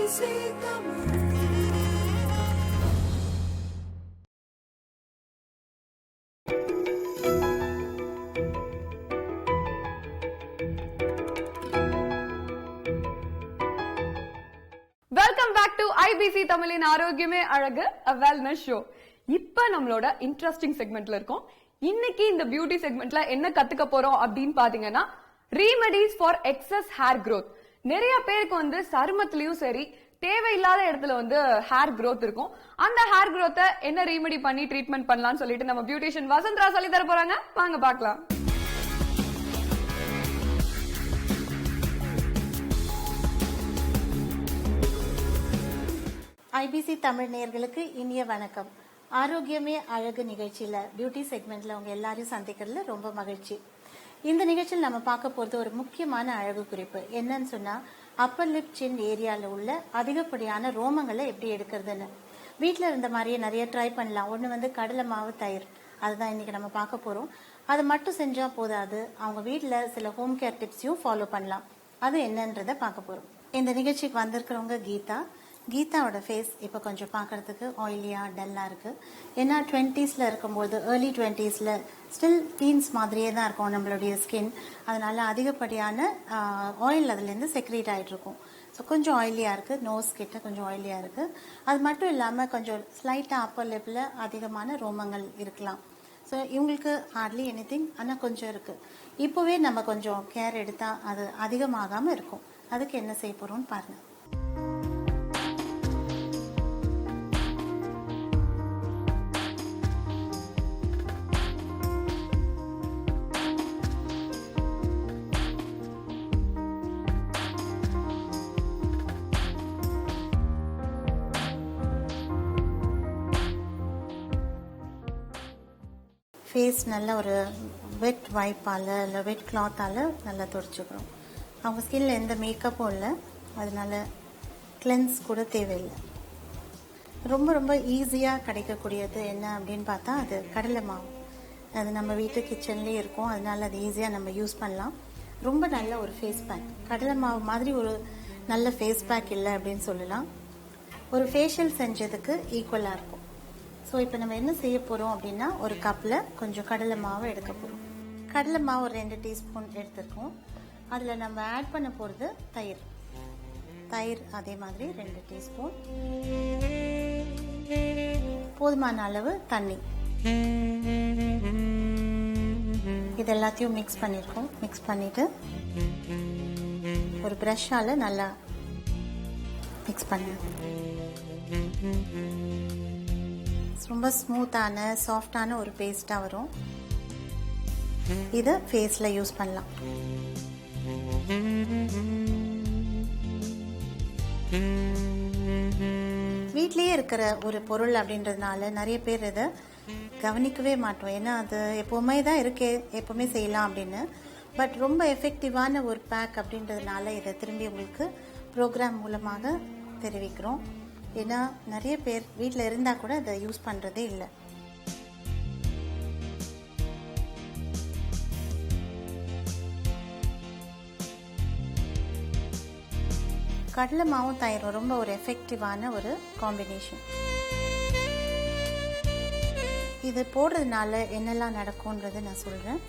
IBC Tamil. Welcome back to IBC தமிழின் ஆரோக்கியமே அழகு வெல்னஸ் ஷோ. இப்ப நம்மளோட இன்ட்ரெஸ்டிங் செக்மெண்ட்ல இருக்கோம். இன்னைக்கு இந்த பியூட்டி செக்மெண்ட்ல என்ன கத்துக்க போறோம் அப்படின்னு பாத்தீங்கன்னா, remedies for excess hair growth. நிறைய பேருக்கு சருமத்திலயும் சரி, தேவையில்லாத இடத்துல ஹேர் growth இருக்கும். அந்த ஹேர் growth என்ன ரெமெடி பண்ணி ட்ரீட்மெண்ட் பண்ணலாம்னு சொல்லிட்டு நம்ம பியூட்டிஷியன் வசந்தரா சொல்லி தர போறாங்க. வாங்க பாக்கலாம். ஐபிசி தமிழ் நேயர்களுக்கு இனிய வணக்கம். ஆரோக்கியமே அழகு நிகழ்ச்சியில பியூட்டி செக்மெண்ட்ல உங்க எல்லாரையும் சந்திக்கிறதுல ரொம்ப மகிழ்ச்சி. இந்த நிகழ்ச்சியில் நம்ம பார்க்க போறது ஒரு முக்கியமான அழகு குறிப்பு. என்னன்னு சொன்னா, அப்பர் லிப் சின் ஏரியால உள்ள அதிகப்படியான ரோமங்களை எப்படி எடுக்கிறதுன்னு. வீட்டுல இருந்த மாதிரியே நிறைய ட்ரை பண்ணலாம். ஒண்ணு கடலை மாவு, தயிர், அதுதான் இன்னைக்கு நம்ம பார்க்க போறோம். அது மட்டும் செஞ்சா போதாது, அவங்க வீட்டுல சில ஹோம் கேர் டிப்ஸையும் ஃபாலோ பண்ணலாம். அது என்னன்றத பார்க்க போறோம். இந்த நிகழ்ச்சிக்கு வந்திருக்கிறவங்க கீதாவோட ஃபேஸ் இப்போ கொஞ்சம் பார்க்கறதுக்கு ஆயிலியா, டல்லா இருக்கு. ஏன்னா 20ஸ்ல இருக்கும்போது, ஏர்லி 20ஸ்ல ஸ்டில் டீன்ஸ் மாதிரியே தான் இருக்கும் நம்மளுடைய ஸ்கின். அதனால அதிகப்படியான ஆயில் அதுலேருந்து செக்ரேட் ஆகிட்டு இருக்கும். ஸோ கொஞ்சம் ஆயிலியா இருக்கு, நோஸ் கிட்ட கொஞ்சம் ஆயிலியா இருக்கு. அது மட்டும் இல்லாமல் கொஞ்சம் ஸ்லைட்டாக அப்பர் லிப்ல அதிகமான ரோமங்கள் இருக்கலாம். ஸோ இவங்களுக்கு ஹார்ட்லி எனிதிங், ஆனால் கொஞ்சம் இருக்கு. இப்போவே நம்ம கொஞ்சம் கேர் எடுத்தா அது அதிகமாகாமல் இருக்கும். அதுக்கு என்ன செய்ய போறோம்னு பாருங்க. ஃபேஸ் நல்ல ஒரு வெட் வைப்பால் இல்லை வெட் கிளாத்தால் நல்லா துடைச்சிக்கிறோம். அவங்க ஸ்கின்ல எந்த மேக்கப்பும் இல்லை, அதனால கிளென்ஸ் கூட தேவையில்லை. ரொம்ப ரொம்ப ஈஸியாக கிடைக்கக்கூடியது என்ன அப்படின்னு பார்த்தா, அது கடலை மாவு. அது நம்ம வீட்டு கிச்சன்லேயே இருக்கும், அதனால அது ஈஸியாக நம்ம யூஸ் பண்ணலாம். ரொம்ப நல்ல ஒரு ஃபேஸ் பேக். கடலை மாவு மாதிரி ஒரு நல்ல ஃபேஸ் பேக் இல்லை அப்படின்னு சொல்லலாம். ஒரு ஃபேஷியல் செஞ்சதுக்கு ஈக்குவலாக இருக்கும். ஸோ இப்போ நம்ம என்ன செய்ய போகிறோம் அப்படின்னா, ஒரு கப்பில் கொஞ்சம் கடலை மாவு எடுக்க போகிறோம். கடலை மாவு ஒரு 2 டீஸ்பூன் எடுத்துருக்கோம். அதில் நம்ம ஆட் பண்ண போகிறது தயிர் அதே மாதிரி 2 டீஸ்பூன். போதுமான அளவு தண்ணி. இது எல்லாத்தையும் மிக்ஸ் பண்ணியிருக்கோம். மிக்ஸ் பண்ணிவிட்டு ஒரு ப்ரஷ்ஷால் நல்லா மிக்ஸ் பண்ணு. ரொம்ப ஸ்மூத்தான சாஃப்டான ஒரு பேஸ்டாக வரும். இதை ஃபேஸில் யூஸ் பண்ணலாம். வீட்லேயே இருக்கிற ஒரு பொருள் அப்படின்றதுனால நிறைய பேர் இதை கவனிக்கவே மாட்டோம். ஏன்னா அது எப்போவுமே தான் இருக்கே, எப்போவுமே செய்யலாம் அப்படின்னு. பட் ரொம்ப எஃபெக்டிவான ஒரு பேக் அப்படின்றதுனால இதை திரும்பி உங்களுக்கு ப்ரோக்ராம் மூலமாக தெரிவிக்கிறோம். ஏன்னா நிறைய பேர் வீட்டில் இருந்தால் கூட அதை யூஸ் பண்ணுறதே இல்லை. கடலை மாவும் தயிரும் ரொம்ப ஒரு எஃபெக்டிவான ஒரு காம்பினேஷன். இது போடுறதுனால என்னெல்லாம் நடக்கும்ன்றது நான் சொல்கிறேன்.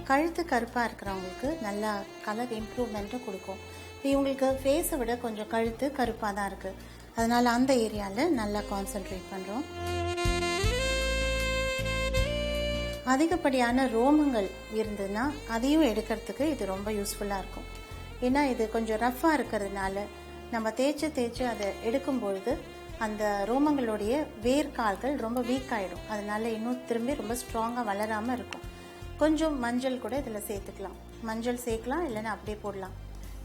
கழுத்து கருப்பாக இருக்கிறவங்களுக்கு நல்லா கலர் இம்ப்ரூவ்மெண்ட்டும் கொடுக்கும். இவங்களுக்கு ஃபேஸை விட கொஞ்சம் கழுத்து கருப்பாக தான் இருக்குது, அதனால அந்த ஏரியாவில் நல்லா கான்சென்ட்ரேட் பண்ணுறோம். அதிகப்படியான ரோமங்கள் இருந்ததுன்னா அதையும் எடுக்கிறதுக்கு இது ரொம்ப யூஸ்ஃபுல்லாக இருக்கும். ஏன்னா இது கொஞ்சம் ரஃப்பாக இருக்கிறதுனால நம்ம தேய்ச்சி அதை எடுக்கும்பொழுது அந்த ரோமங்களுடைய வேர்க்கால்கள் ரொம்ப வீக் ஆகிடும். அதனால இன்னும் திரும்பி ரொம்ப ஸ்ட்ராங்காக வளராமல் இருக்கும். கொஞ்சம் மஞ்சள் கூட இதில் சேர்த்துக்கலாம். மஞ்சள் சேர்க்கலாம், இல்லைன்னா அப்படியே போடலாம்.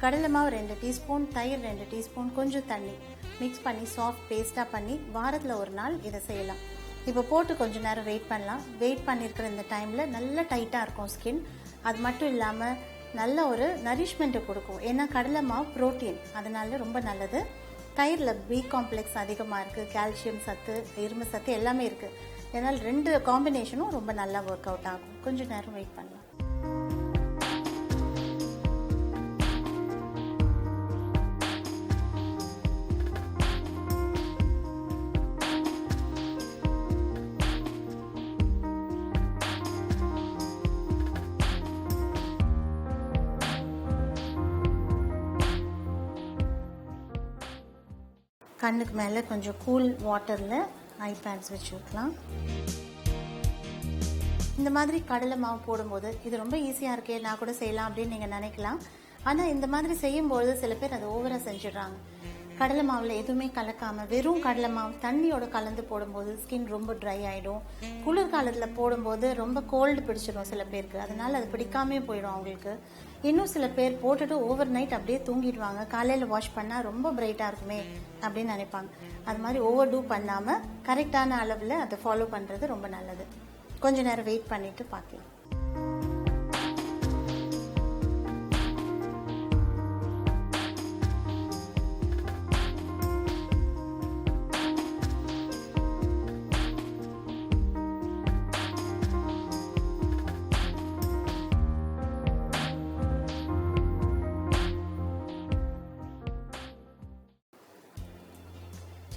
கடலை மாவு 2 டீஸ்பூன், தயிர் 2 டீஸ்பூன், கொஞ்சம் தண்ணி மிக்ஸ் பண்ணி சாஃப்ட் பேஸ்டாக பண்ணி வாரத்தில் ஒரு நாள் இதை செய்யலாம். இப்போ போட்டு கொஞ்சம் நேரம் வெயிட் பண்ணலாம். வெயிட் பண்ணியிருக்கிற இந்த டைமில் நல்லா டைட்டாக இருக்கும் ஸ்கின். அது மட்டும் இல்லாமல் நல்ல ஒரு நரிஷ்மெண்ட்டை கொடுக்கும். ஏன்னா கடலை மாவு ப்ரோட்டீன், அதனால ரொம்ப நல்லது. தயிரில் பி காம்ப்ளெக்ஸ் அதிகமாக இருக்குது, கால்சியம் சத்து, இரும்பு சத்து எல்லாமே இருக்குது. இதனால் 2 காம்பினேஷனும் ரொம்ப நல்லா ஒர்க் அவுட் ஆகும். கொஞ்சம் நேரம் வெயிட் பண்ணலாம். கண்ணுக்கு மேலே கொஞ்சம் கூல் வாட்டரில் ஐ பேட்ஸ் வச்சு வைக்கலாம். இந்த மாதிரி கடலை மாவு போடும்போது இது ரொம்ப ஈஸியாக இருக்கே, நான் கூட செய்யலாம் அப்படின்னு நீங்கள் நினைக்கலாம். ஆனால் இந்த மாதிரி செய்யும்போது சில பேர் அதை ஓவராக செஞ்சிடுறாங்க. கடலை மாவில் எதுவுமே கலக்காமல் வெறும் கடலை மாவு தண்ணியோட கலந்து போடும்போது ஸ்கின் ரொம்ப ட்ரை ஆகிடும். குளிர்காலத்தில் போடும்போது ரொம்ப கோல்டு பிடிச்சிடும் சில பேருக்கு, அதனால அது பிடிக்காமே போயிடும் அவங்களுக்கு. இன்னும் சில பேர் போட்டுட்டு ஓவர் நைட் அப்படியே தூங்கிடுவாங்க. காலையில் வாஷ் பண்ணால் ரொம்ப பிரைட்டாக இருக்குமே அப்படின்னு நினைப்பாங்க. அது மாதிரி ஓவர் டூ பண்ணாமல் கரெக்டான அளவில் அதை ஃபாலோ பண்ணுறது ரொம்ப நல்லது. கொஞ்ச நேரம் வெயிட் பண்ணிட்டு பார்க்கலாம்.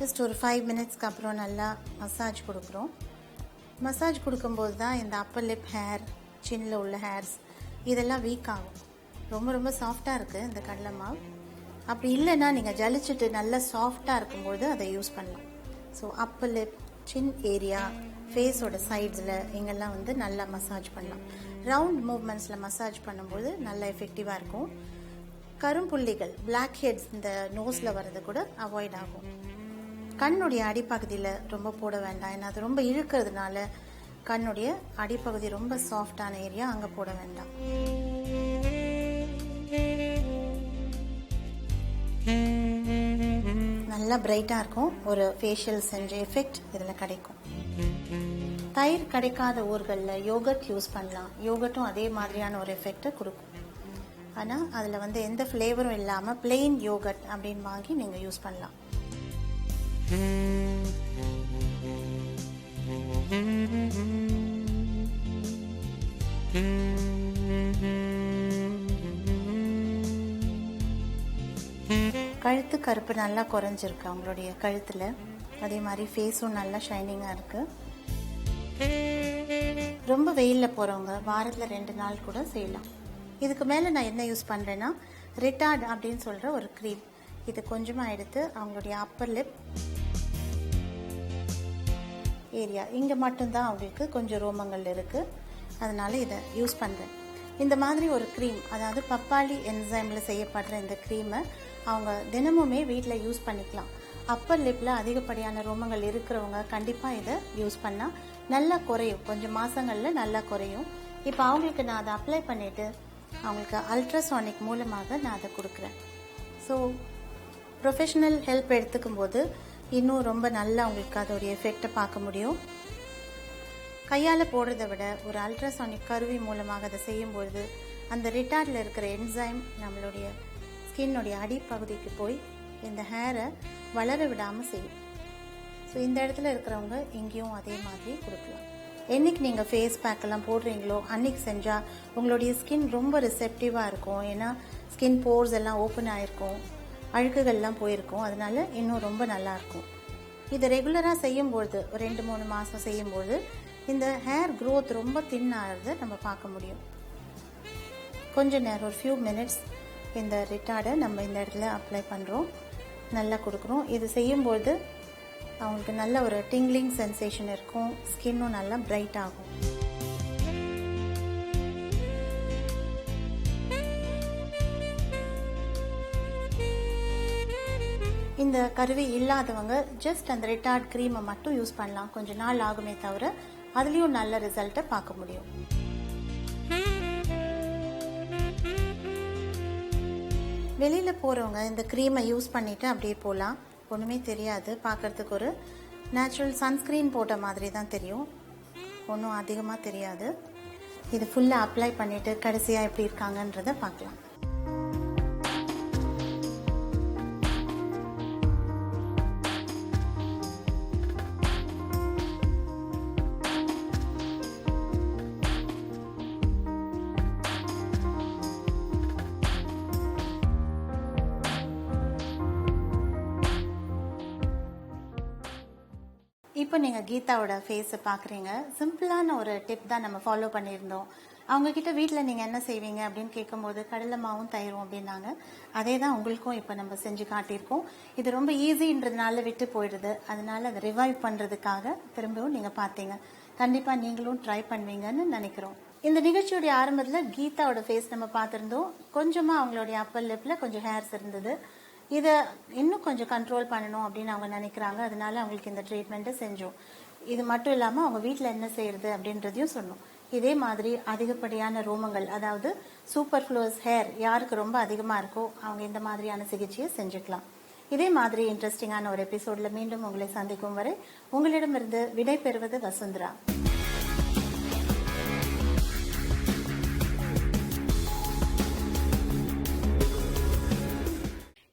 ஜஸ்ட் ஒரு 5 மினிட்ஸ்க்கு அப்புறம் நல்லா மசாஜ் கொடுக்குறோம். மசாஜ் கொடுக்கும்போது தான் இந்த அப்பர் லிப் ஹேர், சின்னில் உள்ள ஹேர்ஸ் இதெல்லாம் வீக் ஆகும். ரொம்ப ரொம்ப சாஃப்டாக இருக்குது இந்த கடலை மாவு. அப்படி இல்லைன்னா நீங்கள் ஜலிச்சுட்டு நல்லா சாஃப்டாக இருக்கும்போது அதை யூஸ் பண்ணலாம். ஸோ அப்பர் லிப், சின் ஏரியா, ஃபேஸோட சைட்ஸில் இங்கெல்லாம் வந்து நல்லா மசாஜ் பண்ணலாம். ரவுண்ட் மூவ்மெண்ட்ஸில் மசாஜ் பண்ணும்போது நல்லா எஃபெக்டிவாக இருக்கும். கரும்புள்ளிகள், பிளாக் ஹெட்ஸ் இந்த நோஸில் வர்றது கூட அவாய்ட் ஆகும். கண்ணுடைய அடிப்பகுதியில் ரொம்ப போட வேண்டாம், ஏன்னா அது ரொம்ப இழுக்கிறதுனால கண்ணுடைய அடிப்பகுதி ரொம்ப சாஃப்டான ஏரியா, அங்கே போட வேண்டாம். நல்லா பிரைட்டாக இருக்கும். ஒரு ஃபேஷியல் செஞ்ச எஃபெக்ட் இதில் கிடைக்கும். தயிர் கிடைக்காத ஊர்களில் யோகர்ட் யூஸ் பண்ணலாம். யோகர்ட்டும் அதே மாதிரியான ஒரு எஃபெக்டை கொடுக்கும். ஆனால் அதில் வந்து எந்த ஃப்ளேவரும் இல்லாமல் பிளெயின் யோகர்ட் அப்படின்னு வாங்கி நீங்கள் யூஸ் பண்ணலாம். கழுத்து கருப்பு நல்லா குறைஞ்சிருக்கு அவங்களுடைய கழுத்தில். அதே மாதிரி ஃபேஸும் நல்லா ஷைனிங்காக இருக்குது. ரொம்ப வெயிலில் போகிறவங்க வாரத்தில் 2 நாள் கூட செய்யலாம். இதுக்கு மேலே நான் என்ன யூஸ் பண்ணுறேன்னா ரிட்டார்ட் அப்படின்னு சொல்கிற ஒரு க்ரீம். இது கொஞ்சமாக எடுத்து அவங்களுடைய அப்பர் லிப் ஏரியா, இங்கே மட்டும்தான் அவங்களுக்கு கொஞ்சம் ரோமங்கள் இருக்குது, அதனால் இதை யூஸ் பண்ணுறேன். இந்த மாதிரி ஒரு க்ரீம், அதாவது பப்பாளி என்சைமில் செய்யப்படுற இந்த க்ரீமை அவங்க தினமுமே வீட்டில் யூஸ் பண்ணிக்கலாம். அப்பர் லிப்பில் அதிகப்படியான ரோமங்கள் இருக்கிறவங்க கண்டிப்பாக இதை யூஸ் பண்ணால் நல்லா குறையும். கொஞ்சம் மாதங்களில் நல்லா குறையும். இப்போ அவங்களுக்கு நான் அதை அப்ளை பண்ணிவிட்டு அவங்களுக்கு அல்ட்ராசானிக் மூலமாக நான் அதை கொடுக்குறேன். ஸோ ப்ரொஃபஷ்னல் ஹெல்ப் எடுத்துக்கும் போது இன்னும் ரொம்ப நல்லா அவங்களுக்கு அதோடைய எஃபெக்டை பார்க்க முடியும். கையால் போடுறதை விட ஒரு அல்ட்ராசானிக் கருவி மூலமாக அதை செய்யும்பொழுது அந்த ரிட்டார்டில் இருக்கிற என்சைம் நம்மளுடைய ஸ்கின்னுடைய அடிப்பகுதிக்கு போய் இந்த ஹேரை வளர விடாமல் செய்யும். ஸோ இந்த இடத்துல இருக்கிறவங்க இங்கேயும் அதே மாதிரி கொடுக்கலாம். என்னைக்கு நீங்கள் ஃபேஸ் பேக்கெல்லாம் போடுறீங்களோ அன்றைக்கி செஞ்சால் உங்களுடைய ஸ்கின் ரொம்ப ரிசெப்டிவாக இருக்கும். ஏன்னா ஸ்கின் போர்ஸ் எல்லாம் ஓப்பன் ஆகிருக்கும், அழுக்குகள்லாம் போயிருக்கும், அதனால இன்னும் ரொம்ப நல்லாயிருக்கும். இதை ரெகுலராக செய்யும்பொழுது 2-3 மாதம் செய்யும்போது இந்த ஹேர் க்ரோத் ரொம்ப தின் ஆகிறத நம்ம பார்க்க முடியும். கொஞ்ச நேரம் ஒரு ஃபியூ மினிட்ஸ் இந்த ரிட்டார்டை நம்ம இந்த இடத்துல அப்ளை பண்ணுறோம், நல்லா கொடுக்குறோம். இது செய்யும்போது அவங்களுக்கு நல்ல ஒரு டிங்லிங் சென்சேஷன் இருக்கும், ஸ்கின்னும் நல்லா பிரைட் ஆகும். இந்த கருவி இல்லாதவங்க ஜஸ்ட் அந்த ரிட்டார்ட் க்ரீமை மட்டும் யூஸ் பண்ணலாம். கொஞ்ச நாள் ஆகுமே தவிர அதுலேயும் நல்ல ரிசல்ட்டை பார்க்க முடியும். வெளியில் போகிறவங்க இந்த க்ரீமை யூஸ் பண்ணிவிட்டு அப்படியே போகலாம், ஒன்றுமே தெரியாது. பார்க்குறதுக்கு ஒரு நேச்சுரல் சன்ஸ்க்ரீன் போட்ட மாதிரி தான் தெரியும், ஒன்றும் அதிகமாக தெரியாது. இது ஃபுல்லாக அப்ளை பண்ணிவிட்டு கடைசியாக எப்படி இருக்காங்கன்றதை பார்க்கலாம். இப்போ நீங்க கீதாவோட ஃபேஸை பாக்குறீங்க. சிம்பிளான ஒரு டிப் தான் நம்ம ஃபாலோ பண்ணியிருந்தோம். அவங்க கிட்ட வீட்டில் நீங்க என்ன செய்வீங்க அப்படின்னு கேட்கும்போது கடலை மாவும் தயிரும் அப்படின்னாங்க. அதே தான் உங்களுக்கும் இப்போ நம்ம செஞ்சு காட்டியிருக்கோம். இது ரொம்ப ஈஸின்றதுனால விட்டு போயிடுது. அதனால அதை ரிவைவ் பண்றதுக்காக திரும்பவும் நீங்க பார்த்தீங்க. கண்டிப்பா நீங்களும் ட்ரை பண்ணுவீங்கன்னு நினைக்கிறோம். இந்த நிகழ்ச்சியுடைய ஆரம்பத்துல கீதாவோட ஃபேஸ் நம்ம பார்த்திருந்தோம். கொஞ்சமா அவங்களுடைய அப்பர் லிப்ல கொஞ்சம் ஹேர்ஸ் இருந்தது. இதை இன்னும் கொஞ்சம் கண்ட்ரோல் பண்ணணும் அப்படின்னு அவங்க நினைக்கிறாங்க. அதனால அவங்களுக்கு இந்த ட்ரீட்மெண்ட்டை செஞ்சோம். இது மட்டும் இல்லாம அவங்க வீட்டில் என்ன செய்யறது அப்படின்றதையும் சொன்னோம். இதே மாதிரி அதிகப்படியான ரோமங்கள், அதாவது சூப்பர் ஃப்ளோஸ் ஹேர் யாருக்கு ரொம்ப அதிகமா இருக்கோ அவங்க இந்த மாதிரியான சிகிச்சையை செஞ்சுக்கலாம். இதே மாதிரி இன்ட்ரெஸ்டிங்கான ஒரு எபிசோட்ல மீண்டும் உங்களை சந்திக்கும் வரை உங்களிடமிருந்து விடை பெறுவது வசுந்தரா.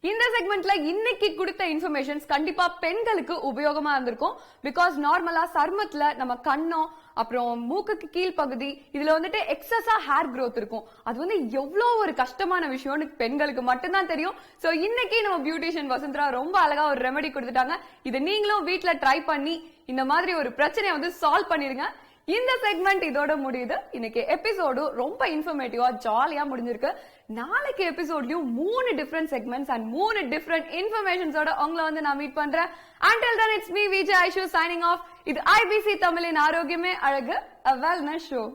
இந்த செக்மெண்ட்ல இன்னைக்கு கொடுத்த இன்ஃபர்மேஷன்ஸ் கண்டிப்பா பெண்களுக்கு உபயோகமா இருந்திருக்கும். பிகாஸ் நார்மலா சருமத்துல நம்ம கண்ணம் அப்புறம் மூக்குக்கு கீழ் பகுதி இதுல வந்துட்டு எக்ஸஸா ஹேர் growth இருக்கும். அது வந்து எவ்வளவு ஒரு கஷ்டமான விஷயம்னு பெண்களுக்கு மட்டும்தான் தெரியும். சோ இன்னைக்கு நம்ம பியூட்டிஷியன் வசுந்தரா ரொம்ப அழகா ஒரு ரெமெடி கொடுத்துட்டாங்க. இதை நீங்களும் வீட்ல ட்ரை பண்ணி இந்த மாதிரி ஒரு பிரச்சனையை வந்து சால்வ் பண்ணிருங்க. இந்த செக்மெண்ட் இதோட முடியுது. இன்னைக்கு எபிசோடு ரொம்ப இன்ஃபர்மேட்டிவா ஜாலியா முடிஞ்சிருக்கு. நாளைக்கு எபிசோட்லயும் 3 டிஃபரெண்ட் செக்மெண்ட்ஸ் அண்ட் 3 டிஃபரெண்ட் இன்ஃபர்மேஷன்ஸோட உங்களை வந்து நான் மீட் பண்றேன். Until then, it's me, Vijay Aishu, signing off. இது IBC தமிழின் ஆரோக்கியமே அழகு, a wellness show.